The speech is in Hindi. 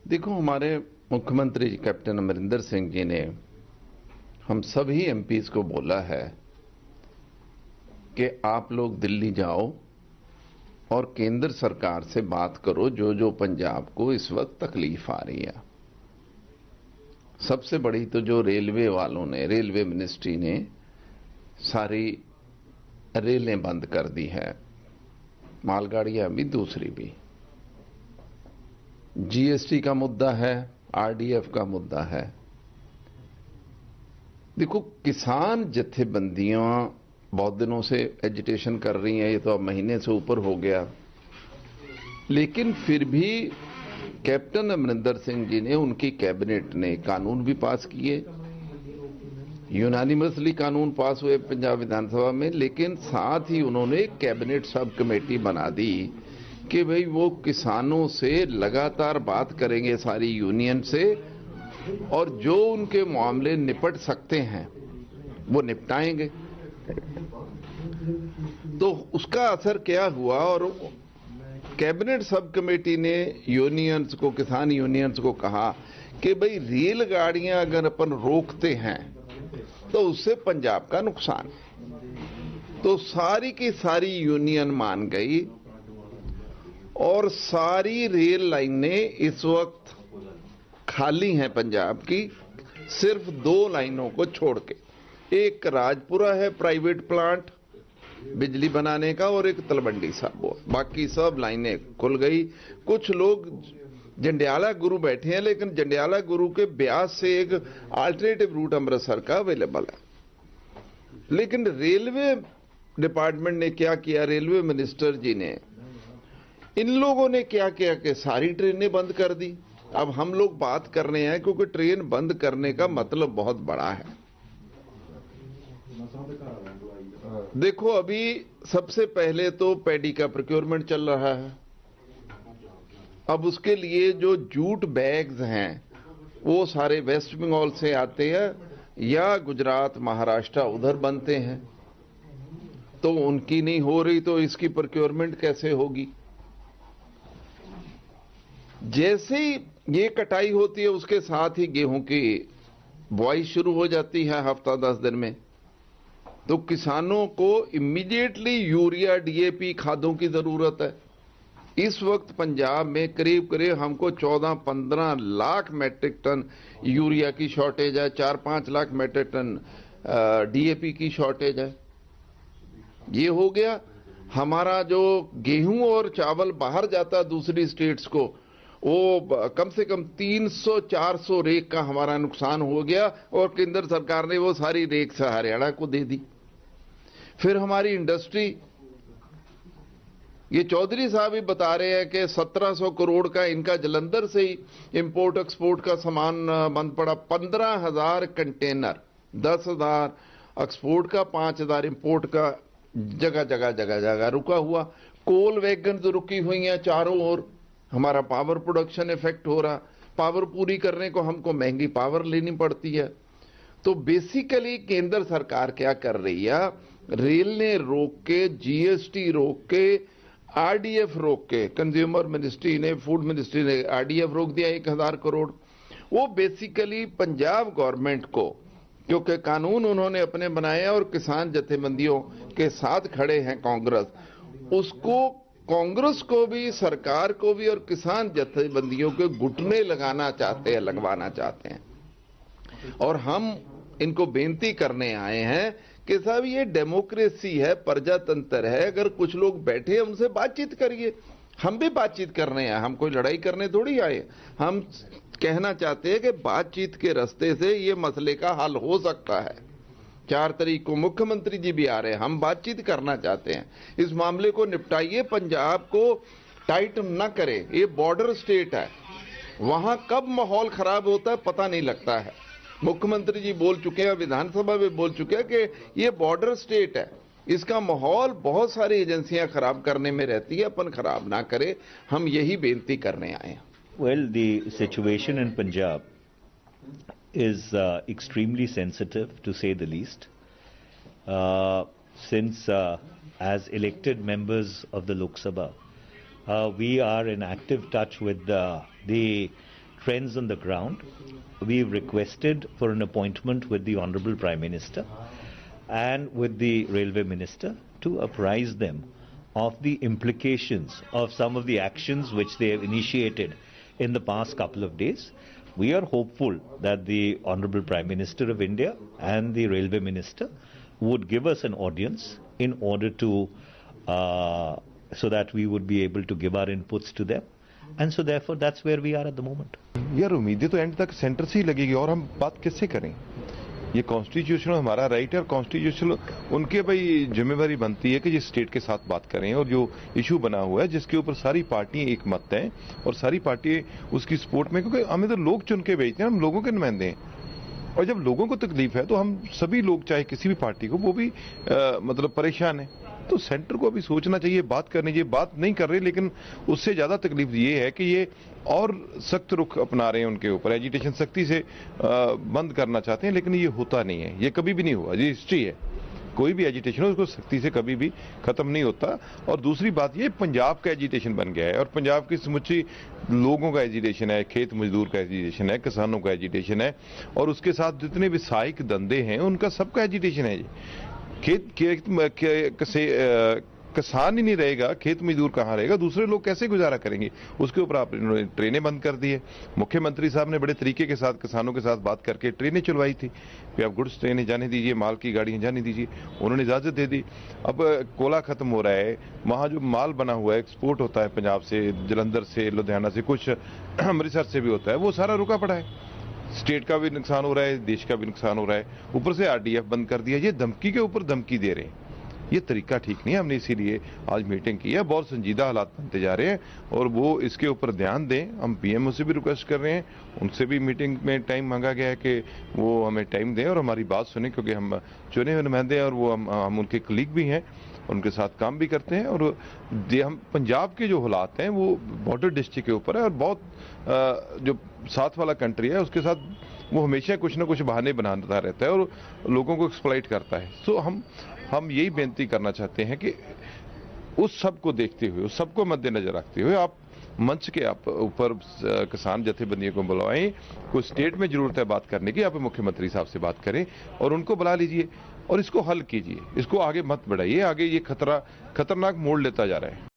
देखो, हमारे मुख्यमंत्री जी कैप्टन अमरिंदर सिंह जी ने हम सभी एमपीज को बोला है कि आप लोग दिल्ली जाओ और केंद्र सरकार से बात करो जो जो पंजाब को इस वक्त तकलीफ आ रही है। सबसे बड़ी तो जो रेलवे वालों ने, रेलवे मिनिस्ट्री ने सारी रेलें बंद कर दी है, मालगाड़ियां भी दूसरी भी। जीएसटी का मुद्दा है, आरडीएफ का मुद्दा है। देखो, किसान जत्थेबंदियां बहुत दिनों से एजिटेशन कर रही हैं, ये तो अब महीने से ऊपर हो गया, लेकिन फिर भी कैप्टन अमरिंदर सिंह जी ने, उनकी कैबिनेट ने कानून भी पास किए, यूनानिमसली कानून पास हुए पंजाब विधानसभा में। लेकिन साथ ही उन्होंने एक कैबिनेट सब कमेटी बना दी कि भाई वो किसानों से लगातार बात करेंगे, सारी यूनियन से, और जो उनके मामले निपट सकते हैं वो निपटाएंगे। तो उसका असर क्या हुआ, और कैबिनेट सब कमेटी ने यूनियंस को, किसान यूनियंस को कहा कि भाई रेलगाड़ियां अगर अपन रोकते हैं तो उससे पंजाब का नुकसान। तो सारी की सारी यूनियन मान गई और सारी रेल लाइनें इस वक्त खाली हैं पंजाब की, सिर्फ 2 लाइनों को छोड़ के। एक राजपुरा है प्राइवेट प्लांट बिजली बनाने का, और एक तलवंडी साबो, बाकी सब लाइनें खुल गई। कुछ लोग जंडियाला गुरु बैठे हैं, लेकिन जंडियाला गुरु के ब्यास से एक अल्टरनेटिव रूट अमृतसर का अवेलेबल है। लेकिन रेलवे डिपार्टमेंट ने क्या किया, रेलवे मिनिस्टर जी ने, इन लोगों ने क्या किया कि सारी ट्रेनें बंद कर दी। अब हम लोग बात कर रहे हैं क्योंकि ट्रेन बंद करने का मतलब बहुत बड़ा है। देखो, अभी सबसे पहले तो पैडी का प्रोक्योरमेंट चल रहा है। अब उसके लिए जो जूट बैग्स हैं वो सारे वेस्ट बंगाल से आते हैं या गुजरात, महाराष्ट्र उधर बनते हैं, तो उनकी नहीं हो रही तो इसकी प्रोक्योरमेंट कैसे होगी। जैसे ही ये कटाई होती है उसके साथ ही गेहूं की बुआई शुरू हो जाती है हफ्ता 10 दिन में। तो किसानों को इमीडिएटली यूरिया, डीएपी खादों की जरूरत है। इस वक्त पंजाब में करीब करीब हमको 14-15 लाख मेट्रिक टन यूरिया की शॉर्टेज है, 4-5 लाख मेट्रिक टन डीएपी की शॉर्टेज है। ये हो गया। हमारा जो गेहूं और चावल बाहर जाता दूसरी स्टेट्स को, वो कम से कम 300-400 रेक का हमारा नुकसान हो गया, और केंद्र सरकार ने वो सारी रेक से हरियाणा को दे दी। फिर हमारी इंडस्ट्री, ये चौधरी साहब ही बता रहे हैं कि 1700 करोड़ का इनका जलंधर से ही इंपोर्ट एक्सपोर्ट का सामान बंद पड़ा। 15,000 कंटेनर, 10,000 एक्सपोर्ट का, 5,000 इंपोर्ट का, जगह जगह जगह जगह रुका हुआ। कोल वैगन जो रुकी हुई हैं चारों ओर, हमारा पावर प्रोडक्शन इफेक्ट हो रहा। पावर पूरी करने को हमको महंगी पावर लेनी पड़ती है। तो बेसिकली केंद्र सरकार क्या कर रही है, रेल ने रोक के, जीएसटी रोक के, आरडीएफ रोक के, कंज्यूमर मिनिस्ट्री ने, फूड मिनिस्ट्री ने आरडीएफ रोक दिया 1,000 करोड़। वो बेसिकली पंजाब गवर्नमेंट को, क्योंकि कानून उन्होंने अपने बनाए और किसान जत्थेबंदियों के साथ खड़े हैं कांग्रेस, उसको, कांग्रेस को भी, सरकार को भी और किसान जत्थेबंदियों के घुटने लगाना चाहते हैं, लगवाना चाहते हैं। और हम इनको बेनती करने आए हैं कि साहब ये डेमोक्रेसी है, प्रजातंत्र है, अगर कुछ लोग बैठे हैं उनसे बातचीत करिए। हम भी बातचीत करने आए, हम कोई लड़ाई करने थोड़ी आए। हम कहना चाहते हैं कि बातचीत के रास्ते से ये मसले का हल हो सकता है। 4 तारीख को मुख्यमंत्री जी भी आ रहे हैं, हम बातचीत करना चाहते हैं। इस मामले को निपटाइए, पंजाब को टाइट न करे। ये बॉर्डर स्टेट है, वहां कब माहौल खराब होता है पता नहीं लगता है। मुख्यमंत्री जी बोल चुके हैं, विधानसभा में बोल चुके हैं कि ये बॉर्डर स्टेट है, इसका माहौल बहुत सारी एजेंसियां खराब करने में रहती है, अपन खराब ना करे। हम यही बेनती करने आए हैं। Well, the situation in Punjab is extremely sensitive, to say the least, since as elected members of the Lok Sabha, we are in active touch with the friends on the ground, we've requested for an appointment with the Honorable Prime Minister and with the Railway Minister to apprise them of the implications of some of the actions which they have initiated in the past couple of days. We are hopeful that the Honorable Prime Minister of India and the Railway Minister would give us an audience in order to, so that we would be able to give our inputs to them. And so therefore that's where we are at the moment. यार उम्मीदें तो एंड तक सेंटर से ही लगेगी और हम बात किससे करें? ये कॉन्स्टिट्यूशनल हमारा राइट है और कॉन्स्टिट्यूशनल उनके भाई जिम्मेवारी बनती है कि ये स्टेट के साथ बात करें और जो इशू बना हुआ है जिसके ऊपर सारी पार्टियां एक मत हैं और सारी पार्टियां उसकी सपोर्ट में, क्योंकि हमें तो लोग चुन के भेजते हैं, हम लोगों के नुमाइंदे हैं और जब लोगों को तकलीफ है तो हम सभी लोग चाहे किसी भी पार्टी को वो भी मतलब परेशान है। तो सेंटर को अभी सोचना चाहिए, बात करनी चाहिए, बात नहीं कर रहे, लेकिन उससे ज्यादा तकलीफ ये है कि ये और सख्त रुख अपना रहे हैं उनके ऊपर, एजिटेशन सख्ती से बंद करना चाहते हैं, लेकिन ये होता नहीं है, ये कभी भी नहीं हुआ, ये हिस्ट्री है। कोई भी एजिटेशन हो उसको सख्ती से कभी भी खत्म नहीं होता। और दूसरी बात ये पंजाब का एजिटेशन बन गया है और पंजाब की समुची लोगों का एजिटेशन है, खेत मजदूर का एजिटेशन है, किसानों का एजिटेशन है और उसके साथ जितने भी सहायक धंधे हैं उनका सबका एजिटेशन है। किसान ही नहीं रहेगा, खेत मजदूर कहाँ रहेगा, दूसरे लोग कैसे गुजारा करेंगे? उसके ऊपर आप ट्रेनें बंद कर दी है। मुख्यमंत्री साहब ने बड़े तरीके के साथ किसानों के साथ बात करके ट्रेनें चलवाई थी कि आप गुड्स ट्रेनें जाने दीजिए, माल की गाड़ियां जाने दीजिए, उन्होंने इजाजत दे दी। अब कोला खत्म हो रहा है, वहाँ जो माल बना हुआ है एक्सपोर्ट होता है पंजाब से, जलंधर से, लुधियाना से, कुछ अमृतसर से भी होता है, वो सारा रुका पड़ा है। स्टेट का भी नुकसान हो रहा है, देश का भी नुकसान हो रहा है, ऊपर से आरडीएफ बंद कर दिया। ये धमकी के ऊपर धमकी दे रहे हैं, ये तरीका ठीक नहीं है। हमने इसीलिए आज मीटिंग की है, बहुत संजीदा हालात बनते जा रहे हैं और वो इसके ऊपर ध्यान दें। हम पीएमओ से भी रिक्वेस्ट कर रहे हैं, उनसे भी मीटिंग में टाइम मांगा गया है कि वो हमें टाइम दें और हमारी बात सुने, क्योंकि हम चुने हुए नुमाइंदे हैं और वो हम उनके कलीग भी हैं, उनके साथ काम भी करते हैं। और हम पंजाब के जो हालात हैं वो बॉर्डर डिस्ट्रिक्ट के ऊपर है और बहुत जो साथ वाला कंट्री है उसके साथ वो हमेशा कुछ ना कुछ बहाने बनाता रहता है और लोगों को एक्सप्लॉइट करता है। सो हम यही बेनती करना चाहते हैं कि उस सब को देखते हुए, उस सबको मद्देनजर रखते हुए आप मंच के आप ऊपर किसान जथेबंदियों को बुलवाएं। कोई स्टेट में जरूरत है बात करने की, आप मुख्यमंत्री साहब से बात करें और उनको बुला लीजिए और इसको हल कीजिए, इसको आगे मत बढ़ाइए। आगे ये खतरनाक मोड़ लेता जा रहा है।